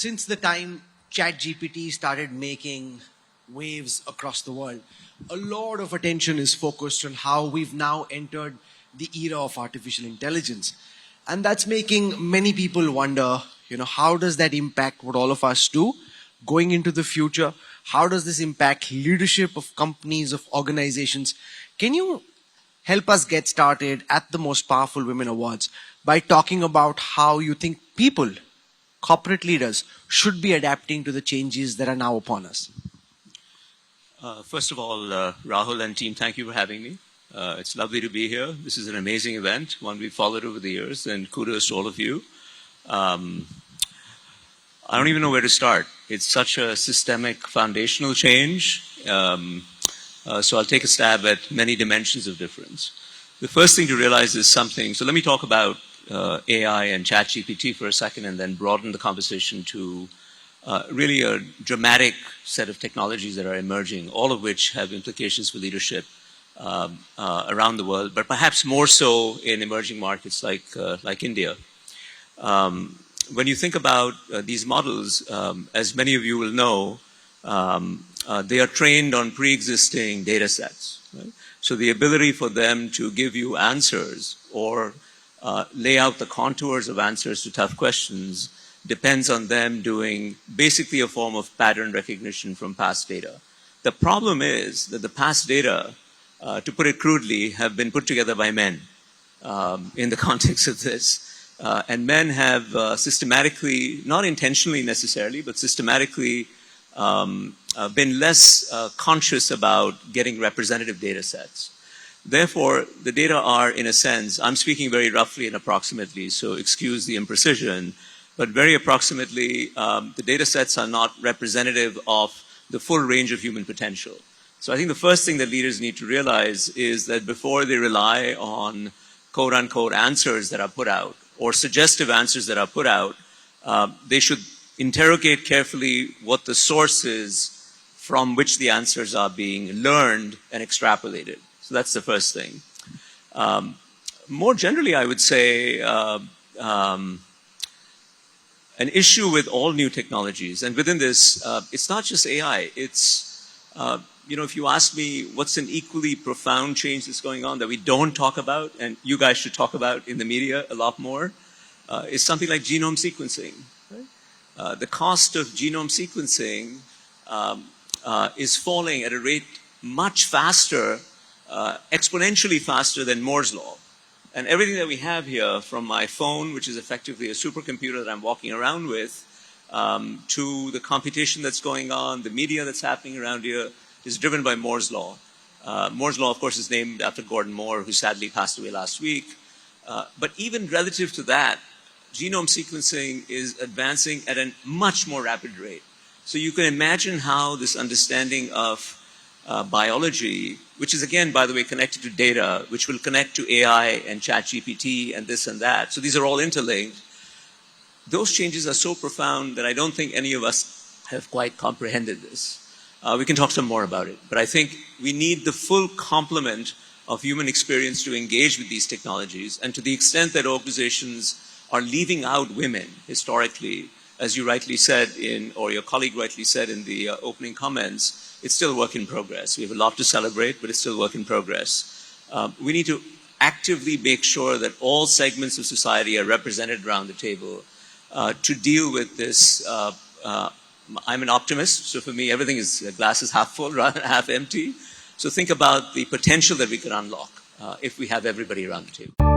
since the time ChatGPT started making waves across the world, a lot of attention is focused on how we've now entered the era of artificial intelligence. And that's making many people wonder, how does that impact what all of us do going into the future? How does this impact leadership of companies, of organizations? Can you help us get started at the Most Powerful Women Awards by talking about how you think people, corporate leaders, should be adapting to the changes that are now upon us? First of all, Rahul and team, thank you for having me. It's lovely to be here. This is an amazing event, one we've followed over the years, and kudos to all of you. I don't even know where to start. It's such a systemic, foundational change. So I'll take a stab at many dimensions of difference. The first thing to realize is something. So let me talk about AI and ChatGPT for a second and then broaden the conversation to really a dramatic set of technologies that are emerging, all of which have implications for leadership around the world, but perhaps more so in emerging markets like India. When you think about these models, as many of you will know, they are trained on pre-existing data sets. Right? So the ability for them to give you answers or lay out the contours of answers to tough questions depends on them doing basically a form of pattern recognition from past data. The problem is that the past data, to put it crudely, have been put together by men in the context of this. And men have systematically, not intentionally necessarily, but systematically been less conscious about getting representative data sets. Therefore, the data are, in a sense, I'm speaking very roughly and approximately, so excuse the imprecision, but very approximately, the data sets are not representative of the full range of human potential. So I think the first thing that leaders need to realize is that before they rely on quote-unquote answers that are put out or suggestive answers that are put out, they should interrogate carefully what the source is from which the answers are being learned and extrapolated. So that's the first thing. More generally, I would say an issue with all new technologies, and within this, it's not just AI. It's, if you ask me what's an equally profound change that's going on that we don't talk about, and you guys should talk about in the media a lot more, is something like genome sequencing. Right? The cost of genome sequencing is falling at a rate much faster, exponentially faster than Moore's law. And everything that we have here, from my phone, which is effectively a supercomputer that I'm walking around with, to the computation that's going on, the media that's happening around here, is driven by Moore's law. Moore's law, of course, is named after Gordon Moore, who sadly passed away last week. But even relative to that, genome sequencing is advancing at a much more rapid rate. So you can imagine how this understanding of biology, which is again, by the way, connected to data, which will connect to AI and ChatGPT and this and that. So these are all interlinked. Those changes are so profound that I don't think any of us have quite comprehended this. We can talk some more about it. But I think we need the full complement of human experience to engage with these technologies. And to the extent that organizations are leaving out women historically, as you rightly said or your colleague rightly said in the opening comments, it's still a work in progress. We have a lot to celebrate, but it's still a work in progress. We need to actively make sure that all segments of society are represented around the table to deal with this. I'm an optimist, so for me, everything is glass is half full rather than half empty. So think about the potential that we can unlock if we have everybody around the table.